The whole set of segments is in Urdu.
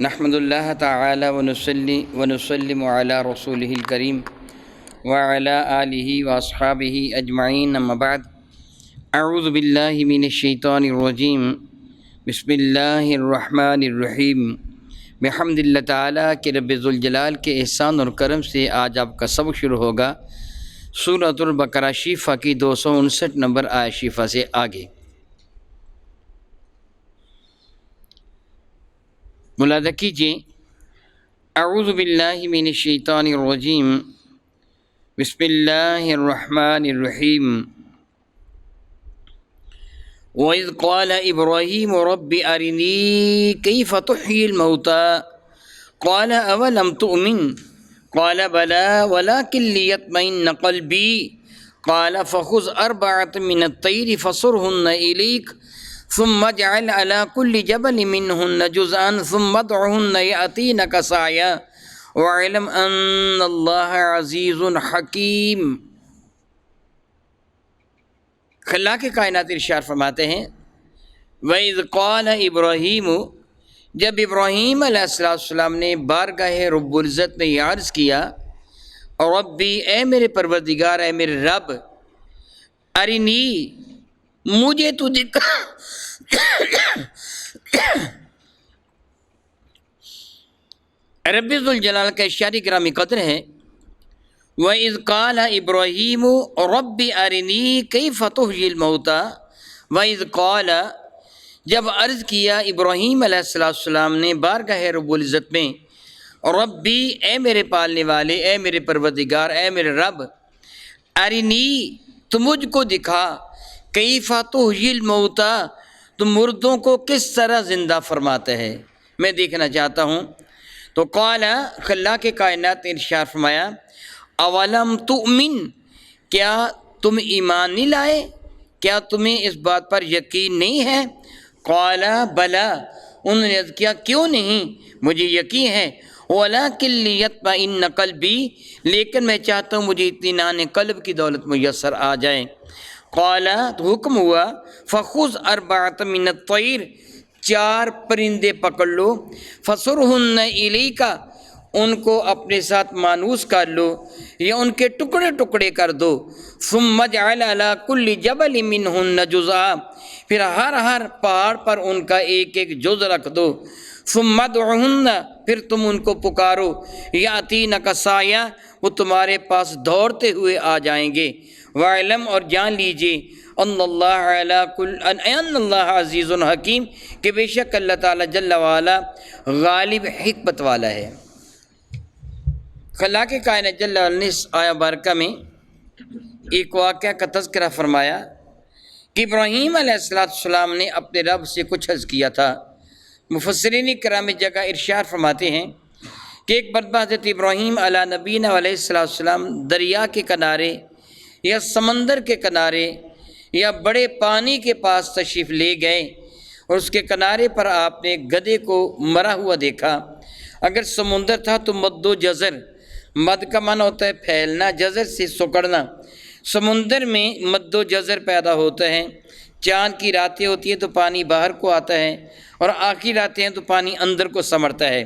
نحمد اللہ تعالی ونصلی ونسلم علی رسولہ الکریم وعلی آلہ واصحابہ اجمعین اما بعد اعوذ باللہ من الشیطان الرجیم بسم اللہ الرحمن الرحیم بحمد اللہ تعالیٰ کہ رب ذوالجلال کے احسان اور کرم سے آج آپ کا سبق شروع ہوگا سورۃ البقرہ شیفہ کی 259 نمبر آیت شیفہ سے آگے۔ ملاحظہ کیجیے، اعوذ باللہ من الشیطان الرجیم بسم اللہ الرحمن الرحیم وَإِذْ قَالَ إِبْرَاهِيمُ رَبِّ أَرِنِي كَيْفَ تُحْيِي الْمَوْتَى قَالَ أَوَلَمْ تُؤْمِنْ قَالَ بَلَى وَلَكِنْ لِيَطْمَئِنَّ قَلْبِي قَالَ فَخُذْ أَرْبَعَةً مِنَ الطَّيْرِ فَصُرْهُنَّ إِلَيْكَ ثم اجعل على كل جبل منهن جزءا ثم ادعهن يأتينك سعيا واعلم ان الله عزيز حكيم۔ خلاق کائنات ارشاد فرماتے ہیں وَإِذْ قَالَ إِبْرَاهِيمُ، جب ابراہیم علیہ السلام نے بارگاہ رب العزت میں یہ عرض کیا، ربی اے میرے پروردگار، اے میرے رب، ارنی مجھے تو دکھا رب ذوالجلال کا ارشاد گرامی قدر ہے وَإِذْ قَالَ إِبْرَاهِيمُ رَبِّ أَرِنِي كَيْفَ تُحْيِي الْمَوْتَى وَإِذْ قَالَ، جب عرض کیا ابراہیم علیہ السلام نے بارگاہ رب العزت میں، ربی اے میرے پالنے والے، اے میرے پروردگار، اے میرے رب، ارنی تو مجھ کو دکھا، کیف تحیی الموتیٰ تو مردوں کو کس طرح زندہ فرماتا ہے، میں دیکھنا چاہتا ہوں۔ تو قال، خلاق کائنات نے ارشاد فرمایا، اولم تؤمن، کیا تم ایمان نہیں لائے، کیا تمہیں اس بات پر یقین نہیں ہے؟ قال بلا، انہوں نے عرض کیا کیوں نہیں، مجھے یقین ہے، ولکن لیطمئن قلبی، لیکن میں چاہتا ہوں مجھے اطمینان قلب کی دولت میسر آ جائے۔ قال، تو حکم ہوا، فخذ اربعۃ من الطیر، 4 پرندے پکڑ لو، فصرہن الیک، ان کو اپنے ساتھ مانوس کر لو یا ان کے ٹکڑے ٹکڑے کر دو، ثم اجعل علی کل جبل منہن جزءا، پھر ہر پہاڑ پر ان کا ایک ایک جز رکھ دو، ثم ادعہن، پھر تم ان کو پکارو، یاتینک سعیا، وہ تمہارے پاس دوڑتے ہوئے آ جائیں گے، وعلم، اور جان لیجئے، ان اللہ عزیز حکیم، کہ بے شک اللہ تعالیٰ جل وعلا غالب حکمت والا ہے۔ خلاق کائنات جل وعلا نے اس آیہ بارکہ میں ایک واقعہ کا تذکرہ فرمایا کہ ابراہیم علیہ السلام نے اپنے رب سے کچھ عرض کیا تھا۔ مفسرین کرام جگہ ارشاد فرماتے ہیں کہ ایک مرتبہ حضرت ابراہیم علیہ نبینا علیہ السلام دریا کے کنارے یا سمندر کے کنارے یا بڑے پانی کے پاس تشریف لے گئے، اور اس کے کنارے پر آپ نے گدھے کو مرا ہوا دیکھا۔ اگر سمندر تھا تو مد و جزر، مد کا معنی ہوتا ہے پھیلنا، جزر سے سکڑنا، سمندر میں مد و جزر پیدا ہوتا ہے۔ چاند کی راتیں ہوتی ہیں تو پانی باہر کو آتا ہے، اور آخری راتیں ہیں تو پانی اندر کو سمڑتا ہے،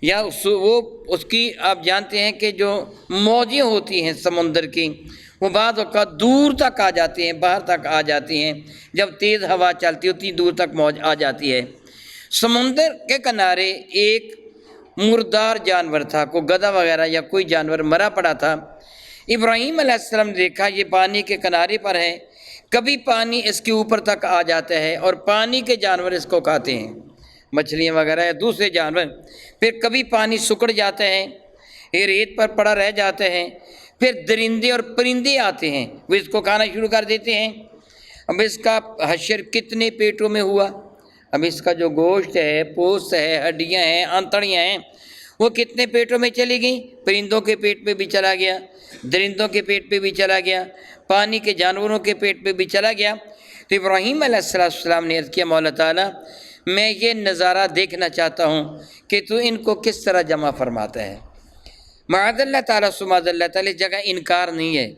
یا وہ اس کی آپ جانتے ہیں کہ جو موجیں ہوتی ہیں سمندر کی، وہ بعض اوقات دور تک آ جاتی ہیں، باہر تک آ جاتی ہیں، جب تیز ہوا چلتی ہوتی دور تک موج آ جاتی ہے۔ سمندر کے کنارے ایک مردار جانور تھا، کوئی گدھا وغیرہ یا کوئی جانور مرا پڑا تھا۔ ابراہیم علیہ السلام نے دیکھا یہ پانی کے کنارے پر ہے، کبھی پانی اس کے اوپر تک آ جاتا ہے اور پانی کے جانور اس کو کھاتے ہیں، مچھلیاں وغیرہ یا دوسرے جانور، پھر کبھی پانی سکڑ جاتا ہے، یہ ریت پر پڑا رہ جاتا ہے، پھر درندے اور پرندے آتے ہیں، وہ اس کو کھانا شروع کر دیتے ہیں۔ اب اس کا حشر کتنے پیٹوں میں ہوا، اب اس کا جو گوشت ہے، پوست ہے، ہڈیاں ہیں، آنتڑیاں ہیں، وہ کتنے پیٹوں میں چلی گئیں، پرندوں کے پیٹ پہ بھی چلا گیا، درندوں کے پیٹ پہ بھی چلا گیا، پانی کے جانوروں کے پیٹ پہ بھی چلا گیا۔ تو ابراہیم علیہ السلام نے عرض کیا، مولا تعالیٰ میں یہ نظارہ دیکھنا چاہتا ہوں کہ تو ان کو کس طرح جمع فرماتا ہے۔ معاذ اللہ تعالیٰ سماذ اللہ تعالیٰ جگہ انکار نہیں ہے،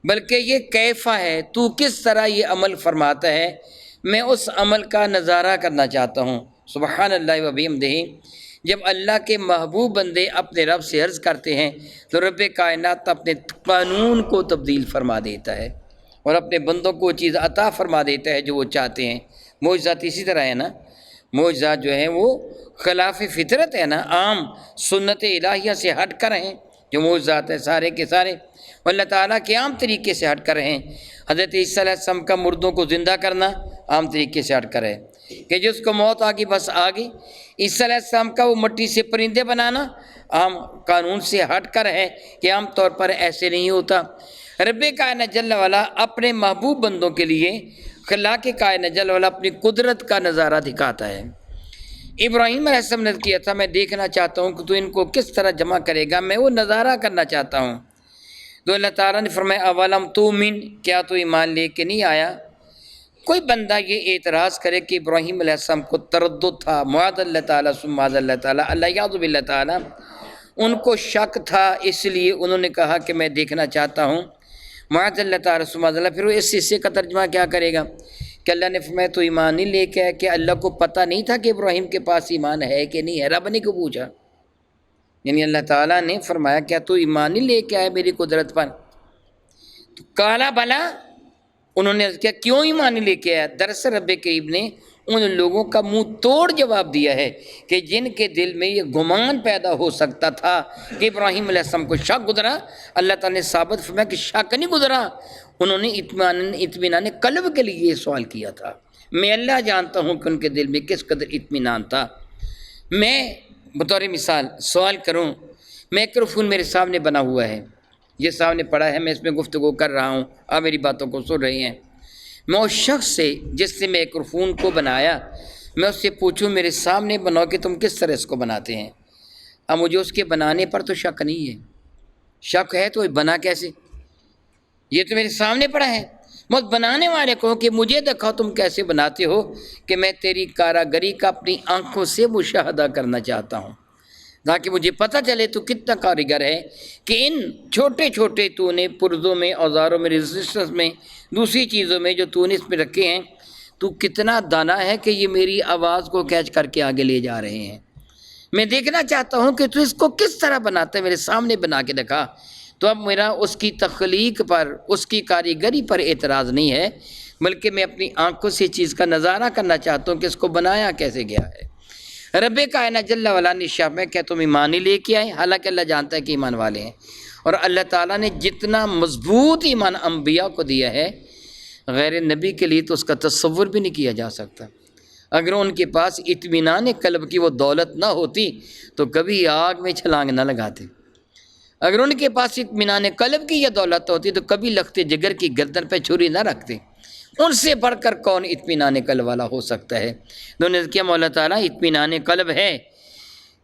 بلکہ یہ کیفہ ہے، تو کس طرح یہ عمل فرماتا ہے، میں اس عمل کا نظارہ کرنا چاہتا ہوں۔ سبحان اللہ و بحمدہ، جب اللہ کے محبوب بندے اپنے رب سے عرض کرتے ہیں تو رب کائنات اپنے قانون کو تبدیل فرما دیتا ہے اور اپنے بندوں کو چیز عطا فرما دیتا ہے جو وہ چاہتے ہیں۔ معجزات اسی طرح ہے نا، معجزات جو ہیں وہ خلاف فطرت ہے نا، عام سنت الہیہ سے ہٹ کر ہیں جو معجزات ہیں سارے کے سارے، اللہ تعالیٰ کے عام طریقے سے ہٹ کر ہیں۔ حضرت عیسیٰ علیہ السلام کا مردوں کو زندہ کرنا عام طریقے سے ہٹ کر ہے کہ جس کو موت آ گئی بس آ گئی۔ عیسیٰ علیہ السلام کا وہ مٹی سے پرندے بنانا عام قانون سے ہٹ کر ہے کہ عام طور پر ایسے نہیں ہوتا۔ رب کائنات جل وعلا اپنے محبوب بندوں کے لیے خلاق کائنات جل وعلا اپنی قدرت کا نظارہ دکھاتا ہے۔ ابراہیم علیہ السلام نے کیا تھا، میں دیکھنا چاہتا ہوں کہ تو ان کو کس طرح جمع کرے گا، میں وہ نظارہ کرنا چاہتا ہوں۔ تو اللہ تعالیٰ نے فرمایا اولم تؤمن، کیا تو ایمان لے کے نہیں آیا؟ کوئی بندہ یہ اعتراض کرے کہ ابراہیم علیہ السلام کو تردد تھا، معاذ اللہ تعالیٰ ثم معاذ اللہ تعالیٰ، اللہ یعوذ باللہ تعالیٰ، ان کو شک تھا اس لیے انہوں نے کہا کہ میں دیکھنا چاہتا ہوں، معاذ اللہ تعالیٰ ثم معاذ اللہ، پھر وہ اس حصے کا ترجمہ کیا کرے گا کہ اللہ نے فرمایا تو ایمان نہیں لے کے آیا، کہ اللہ کو پتہ نہیں تھا کہ ابراہیم کے پاس ایمان ہے کہ نہیں ہے؟ رب نے کو پوچھا، یعنی اللہ تعالیٰ نے فرمایا کیا تو ایمان نہیں لے کے آئے میری قدرت پر؟ تو کالا بلا، انہوں نے کیا کیوں ایمان نہیں لے کے آیا؟ دراصل رب کریم نے ان لوگوں کا منہ توڑ جواب دیا ہے کہ جن کے دل میں یہ گمان پیدا ہو سکتا تھا کہ ابراہیم علیہ السلام کو شک گزرا، اللہ تعالیٰ نے ثابت فرمایا کہ شک نہیں گزرا، انہوں نے اطمینان قلب کے لیے یہ سوال کیا تھا۔ میں اللہ جانتا ہوں کہ ان کے دل میں کس قدر اطمینان تھا۔ میں بطور مثال سوال کروں، مائکروفون میرے سامنے بنا ہوا ہے، یہ سامنے پڑا ہے، میں اس میں گفتگو کر رہا ہوں، آپ میری باتوں کو سن رہے ہیں، میں اس شخص سے جس نے مائکروفون کو بنایا میں اس سے پوچھوں میرے سامنے بناؤ کہ تم کس طرح اس کو بناتے ہیں، اب مجھے اس کے بنانے پر تو شک نہیں ہے، شک ہے تو بنا کیسے؟ یہ تو میرے سامنے پڑا ہے، میں بنانے والے کو کہ مجھے دکھاؤ تم کیسے بناتے ہو، کہ میں تیری کاراگری کا اپنی آنکھوں سے مشاہدہ کرنا چاہتا ہوں تاکہ مجھے پتہ چلے تو کتنا کاریگر ہے کہ ان چھوٹے چھوٹے تو نے پرزوں میں، اوزاروں میں، رجسٹرز میں، دوسری چیزوں میں جو تو نے اس میں رکھے ہیں، تو کتنا دانا ہے کہ یہ میری آواز کو کیچ کر کے آگے لے جا رہے ہیں۔ میں دیکھنا چاہتا ہوں کہ تو اس کو کس طرح بناتا ہے، میرے سامنے بنا کے دکھا۔ تو اب میرا اس کی تخلیق پر، اس کی کاریگری پر اعتراض نہیں ہے، بلکہ میں اپنی آنکھوں سے چیز کا نظارہ کرنا چاہتا ہوں کہ اس کو بنایا کیسے گیا ہے۔ رب کائنات جل وعلا نے شاہ میں کیا تم ایمان ہی لے کے آئے؟ حالانکہ اللہ جانتا ہے کہ ایمان والے ہیں، اور اللہ تعالیٰ نے جتنا مضبوط ایمان انبیاء کو دیا ہے غیر نبی کے لیے تو اس کا تصور بھی نہیں کیا جا سکتا۔ اگر ان کے پاس اطمینان قلب کی وہ دولت نہ ہوتی تو کبھی آگ میں چھلانگ نہ لگاتے، اگر ان کے پاس اطمینان قلب کی یہ دولت ہوتی تو کبھی لخت جگر کی گردن پہ چھری نہ رکھتے۔ ان سے بڑھ کر کون اطمینان قلب والا ہو سکتا ہے؟ انہوں نے کیا مولا تعالیٰ اطمینان قلب ہے،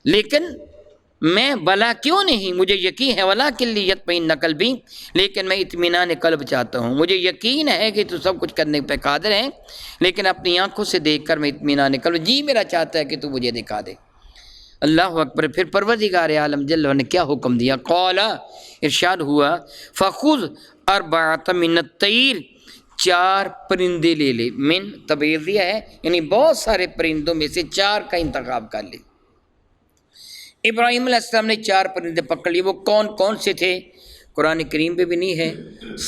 لیکن میں بلا کیوں نہیں، مجھے یقین ہے وَلَٰكِن لِيَطْمَئِنَّ قَلْبِي، لیکن میں اطمینان قلب چاہتا ہوں، مجھے یقین ہے کہ تو سب کچھ کرنے پہ قادر ہیں، لیکن اپنی آنکھوں سے دیکھ کر میں اطمینان قلب، جی میرا چاہتا ہے کہ تو مجھے دکھا دے۔ اللہ اکبر۔ پھر پروردگار عالم جل وعلا نے کیا حکم دیا؟ قال، ارشاد ہوا، فَخُذْ أَرْبَعَةً مِّنَ الطَّيْرِ، 4 پرندے لے لے، من تبعیضیہ ہے یعنی بہت سارے پرندوں میں سے 4 کا انتخاب کر لے۔ ابراہیم علیہ السلام نے 4 پرندے پکڑ لیے، وہ کون کون سے تھے؟ قرآن کریم میں بھی نہیں ہے،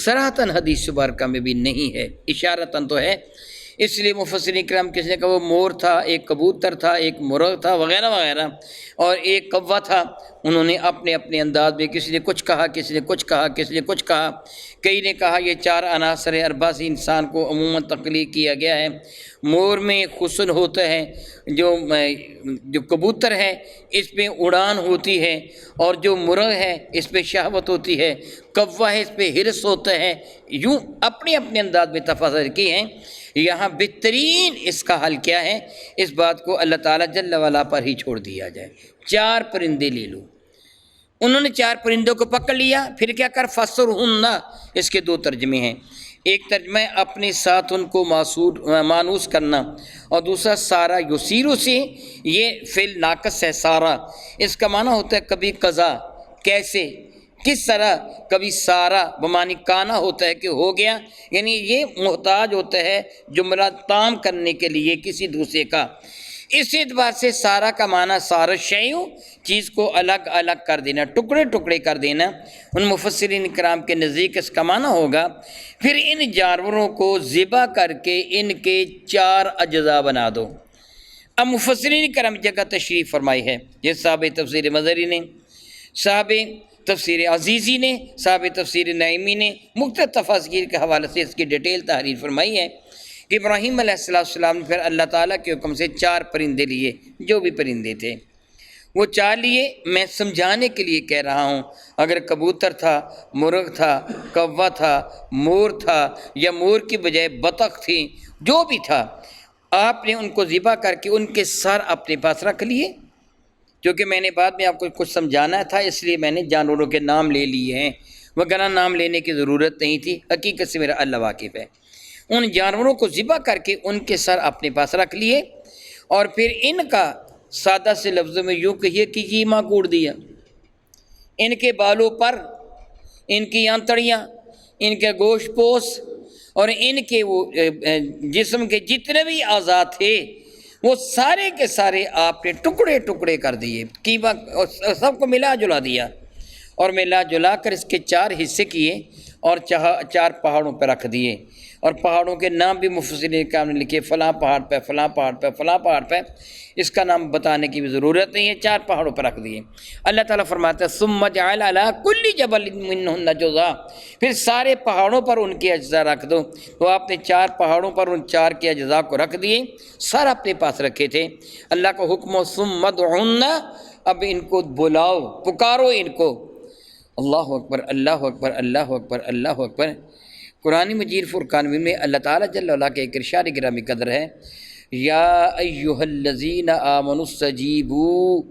صراحتاً حدیث مبارکہ میں بھی نہیں ہے، اشارتاً تو ہے، اس لیے مفسرین کرام کسی نے کہا وہ مور تھا، ایک کبوتر تھا، ایک مرغ تھا، وغیرہ وغیرہ، اور ایک کوا تھا۔ انہوں نے اپنے اپنے انداز میں کسی نے کچھ کہا، کسی نے کچھ کہا، کسی نے کچھ کہا، کئی نے کہا یہ 4 عناصر اربع سے انسان کو عموماً تخلیق کیا گیا ہے۔ مور میں حسن ہوتا ہے، جو کبوتر ہے اس میں اڑان ہوتی ہے، اور جو مرغ ہے اس پہ شہوت ہوتی ہے، کوا ہے اس پہ حرص ہوتا ہے، یوں اپنے اپنے انداز میں تفاصیل کی ہیں۔ یہاں بہترین اس کا حل کیا ہے؟ اس بات کو اللہ تعالیٰ جل وعلا پر ہی چھوڑ دیا جائے، 4 پرندے لے لو۔ انہوں نے 4 پرندوں کو پکڑ لیا، پھر کیا کر فَصُرْهُنَّ، اس کے 2 ترجمے ہیں، ایک ترجمہ ہے اپنے ساتھ ان کو مانوس کرنا، اور دوسرا سارا یسیرو سے، یہ فعل ناقص ہے سارا، اس کا معنی ہوتا ہے کبھی قضا، کیسے، کس طرح، کبھی سارا بمانی کانا ہوتا ہے کہ ہو گیا، یعنی یہ محتاج ہوتا ہے جملہ تام کرنے کے لیے کسی دوسرے کا۔ اس اعتبار سے سارا کا معنی سارا شیء، چیز کو الگ الگ کر دینا، ٹکڑے ٹکڑے کر دینا۔ ان مفسرین کرام کے نزدیک اس کا معنی ہوگا پھر ان جانوروں کو ذبح کر کے ان کے 4 اجزاء بنا دو۔ اب مفسرین کرام جگہ تشریف فرمائی ہے، یہ صاحب تفسیر مظہری نے، صاحب تفسیر عزیزی نے، صاحب تفسیر نعیمی نے مختلف تفاسیر کے حوالے سے اس کی ڈیٹیل تحریر فرمائی ہے کہ ابراہیم علیہ السلام نے پھر اللہ تعالیٰ کے حکم سے 4 پرندے لیے، جو بھی پرندے تھے وہ 4 لیے۔ میں سمجھانے کے لیے کہہ رہا ہوں، اگر کبوتر تھا، مرغ تھا، کوا تھا، مور تھا، یا مور کی بجائے بطخ تھی، جو بھی تھا، آپ نے ان کو ذبح کر کے ان کے سر اپنے پاس رکھ لیے، کیونکہ میں نے بعد میں آپ کو کچھ سمجھانا تھا، اس لیے میں نے جانوروں کے نام لے لیے ہیں، وغیرہ نام لینے کی ضرورت نہیں تھی، حقیقت سے میرا اللہ واقف ہے۔ ان جانوروں کو ذبح کر کے ان کے سر اپنے پاس رکھ لیے، اور پھر ان کا سادہ سے لفظوں میں یوں کہیے کہ کیما کوڑ دیا، ان کے بالوں پر، ان کی آنتڑیاں، ان کے گوشت پوش اور ان کے وہ جسم کے جتنے بھی اعضاء تھے وہ سارے کے سارے آپ نے ٹکڑے ٹکڑے کر دیے، کیما سب کو ملا جلا دیا، اور ملا جلا کر اس کے 4 حصے کیے اور 4 پہاڑوں پہ رکھ دیے، اور پہاڑوں کے نام بھی مفسرین کرام نے لکھے، فلاں پہاڑ پہ، فلاں پہاڑ پہ، فلاں پہاڑ پہ، اس کا نام بتانے کی بھی ضرورت نہیں ہے، 4 پہاڑوں پہ رکھ دیے۔ اللہ تعالیٰ فرماتا ہے ثم جعل علی کل جبل منہن جزءا، پھر سارے پہاڑوں پر ان کے اجزاء رکھ دو۔ تو آپ نے 4 پہاڑوں پر ان 4 کے اجزاء کو رکھ دیے، سر اپنے پاس رکھے تھے۔ اللہ کا حکم و ثم ادعوہن، اب ان کو بلاؤ، پکارو ان کو۔ اللہ اکبر، اللہ اکبر، اللہ اکبر، اللہ اکبر۔ قرآن مجید فرقان میں اللہ تعالیٰ جل وعلا کے ایک ارشاد گرامی قدر ہے، یا ایہا الذین آمنوا استجیبوا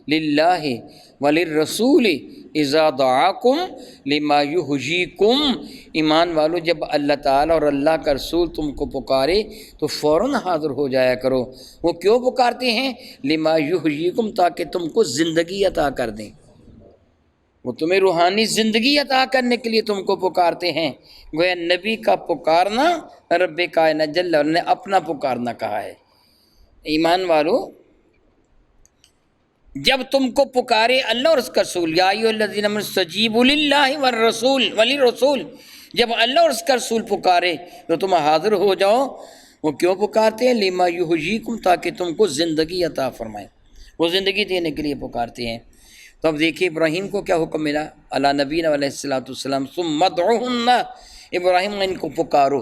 للہ وللرسول اذا دعاکم لما یحییکم، ایمان والو جب اللہ تعالیٰ اور اللہ کا رسول تم کو پکارے تو فوراً حاضر ہو جایا کرو۔ وہ کیوں پکارتے ہیں؟ لما یحییکم، تاکہ تم کو زندگی عطا کر دیں، وہ تمہیں روحانی زندگی عطا کرنے کے لیے تم کو پکارتے ہیں۔ گویا نبی کا پکارنا رب کائنات جل وعلا نے اپنا پکارنا کہا ہے۔ ایمان والو جب تم کو پکارے اللہ اور اس کا رسول، یا ایھا الذین آمنوا استجیبوا للہ وللرسول، جب اللہ اور اس کا رسول پکارے تو تم حاضر ہو جاؤ۔ وہ کیوں پکارتے ہیں؟ لما یحییکم، تاکہ تم کو زندگی عطا فرمائے، وہ زندگی دینے کے لیے پکارتے ہیں۔ تو اب دیکھیے ابراہیم کو کیا حکم ملا، علی نبینا علیہ السلام، ثم ادعوہن، ابراہیم ان کو پکارو۔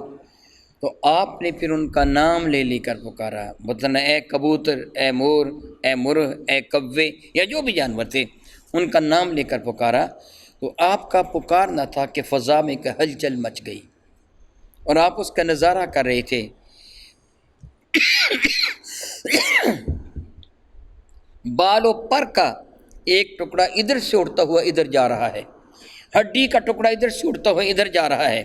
تو آپ نے پھر ان کا نام لے لے کر پکارا، مطلب اے کبوتر، اے مور، اے مرغ، اے کوے، یا جو بھی جانور تھے ان کا نام لے کر پکارا۔ تو آپ کا پکارنا تھا کہ فضا میں کہ ہلچل مچ گئی، اور آپ اس کا نظارہ کر رہے تھے۔ بال و پر کا ایک ٹکڑا ادھر سے اڑتا ہوا ادھر جا رہا ہے، ہڈی کا ٹکڑا ادھر سے اڑتا ہوا ادھر جا رہا ہے،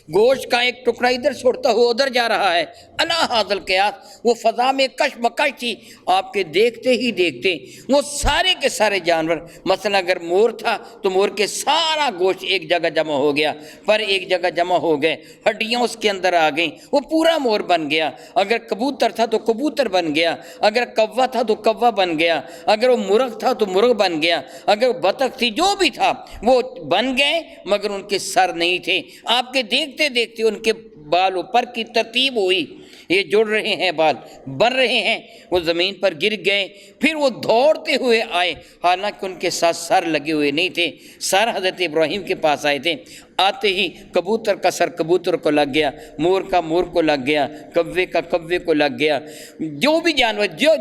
گوشت کا ایک ٹکڑا ادھر سے اڑتا ہوا ادھر جا رہا ہے۔ اللہ حاضل قیاس، وہ فضا میں کشمکش تھی، آپ کے دیکھتے ہی دیکھتے وہ سارے کے سارے جانور، مثلا اگر مور تھا تو مور کے سارا گوشت ایک جگہ جمع ہو گیا، پر ایک جگہ جمع ہو گئے، ہڈیاں اس کے اندر آ گئیں، وہ پورا مور بن گیا۔ اگر کبوتر تھا تو کبوتر بن گیا، اگر کوا تھا تو کوا بن گیا، اگر وہ مرغ تھا تو مرغ بن گیا، اگر بطخ تھی، جو بھی تھا وہ بن گئے، مگر ان کے سر نہیں تھے۔ آپ کے دیکھتے دیکھتے ان کے بالوں پر کی ترتیب ہوئی، یہ جڑ رہے ہیں، بال بن رہے ہیں، وہ زمین پر گر گئے، پھر وہ دوڑتے ہوئے آئے، حالانکہ ان کے ساتھ سر لگے ہوئے نہیں تھے۔ سر حضرت ابراہیم کے پاس آئے تھے، آتے ہی کبوتر کا سر کبوتر کو لگ گیا، مور کا مور کو لگ گیا، کوے کا کوے کو لگ گیا، جو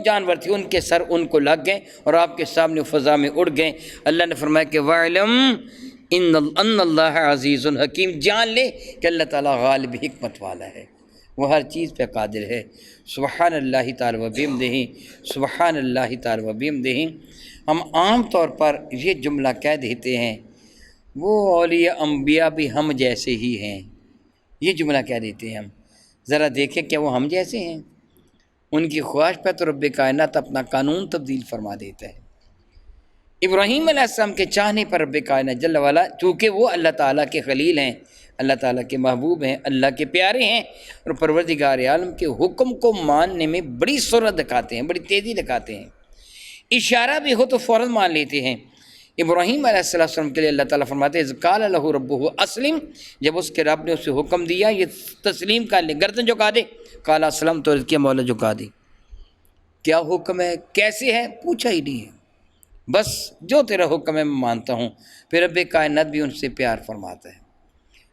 جانور تھے ان کے سر ان کو لگ گئے، اور آپ کے سامنے فضا میں اڑ گئے۔ اللہ نے فرمایا کہ وَاعْلَمْ ان اللہ عزیز حکیم، جان لے کہ اللہ تعالیٰ غالب حکمت والا ہے، وہ ہر چیز پہ قادر ہے۔ سبحان اللہ تعالی و بحمدہ، سبحان اللہ تعالی و بحمدہ۔ ہم عام طور پر یہ جملہ کہہ دیتے ہیں وہ اولیاء انبیاء بھی ہم جیسے ہی ہیں، یہ جملہ کہہ دیتے ہیں ہم۔ ذرا دیکھیں کیا وہ ہم جیسے ہیں؟ ان کی خواہش پہ تو رب کائنات اپنا قانون تبدیل فرما دیتا ہے۔ ابراہیم علیہ السلام کے چاہنے پر رب کائنات جل والا، چونکہ وہ اللہ تعالیٰ کے خلیل ہیں، اللہ تعالیٰ کے محبوب ہیں، اللہ کے پیارے ہیں، اور پروردگار عالم کے حکم کو ماننے میں بڑی سرعت دکھاتے ہیں، بڑی تیزی دکھاتے ہیں، اشارہ بھی ہو تو فوراً مان لیتے ہیں۔ ابراہیم علیہ السلام کے لیے اللہ تعالیٰ فرماتے ہیں اذ قال لہ ربہ اسلم، جب اس کے رب نے اسے حکم دیا یہ تسلیم کر لے، گردن جھکا دے، قال اسلم، تو کیا مولا جھکا دی۔ کیا حکم ہے، کیسے ہے، پوچھا ہی نہیں ہے، بس جو تیرا حکم ہے میں مانتا ہوں۔ پھر رب کائنات بھی ان سے پیار فرماتا ہے،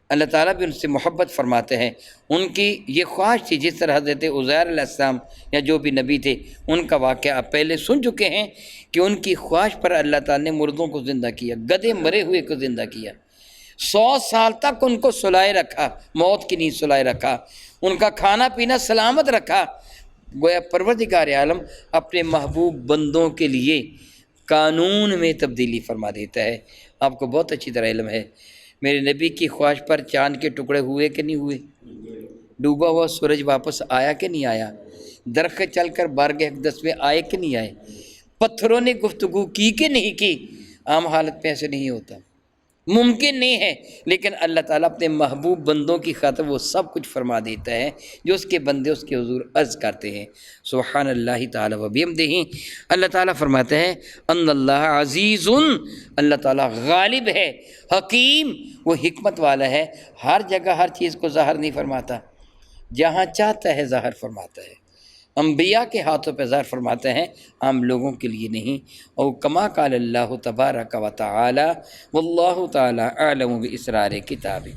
اللہ تعالیٰ بھی ان سے محبت فرماتے ہیں۔ ان کی یہ خواہش تھی، جس طرح حضرت عزیر علیہ السلام یا جو بھی نبی تھے ان کا واقعہ آپ پہلے سن چکے ہیں کہ ان کی خواہش پر اللہ تعالیٰ نے مردوں کو زندہ کیا، گدھے مرے ہوئے کو زندہ کیا، 100 سال تک ان کو سلائے رکھا، موت کی نیند سلائے رکھا، ان کا کھانا پینا سلامت رکھا۔ گویا پروردگار عالم اپنے محبوب بندوں کے لیے قانون میں تبدیلی فرما دیتا ہے۔ آپ کو بہت اچھی طرح علم ہے، میرے نبی کی خواہش پر چاند کے ٹکڑے ہوئے کہ نہیں ہوئے، ڈوبا ہوا سورج واپس آیا کہ نہیں آیا، درخت چل کر بارگہ اقدس میں آئے کہ نہیں آئے، پتھروں نے گفتگو کی کہ نہیں کی۔ عام حالت میں ایسے نہیں ہوتا، ممکن نہیں ہے، لیکن اللہ تعالیٰ اپنے محبوب بندوں کی خاطر وہ سب کچھ فرما دیتا ہے جو اس کے بندے اس کے حضور عرض کرتے ہیں۔ سبحان اللہ تعالیٰ و بحمدہ۔ اللہ تعالیٰ فرماتے ہیں ان اللہ عزیز، اللہ تعالیٰ غالب ہے، حکیم، وہ حکمت والا ہے، ہر جگہ ہر چیز کو ظاہر نہیں فرماتا، جہاں چاہتا ہے ظاہر فرماتا ہے۔ انبیاء کے ہاتھوں پہ ظاہر فرماتے ہیں، عام لوگوں کے لیے نہیں۔ اور کما قال اللہ تبارک و تعالی واللہ تعالی اعلم باسرار کتابہ۔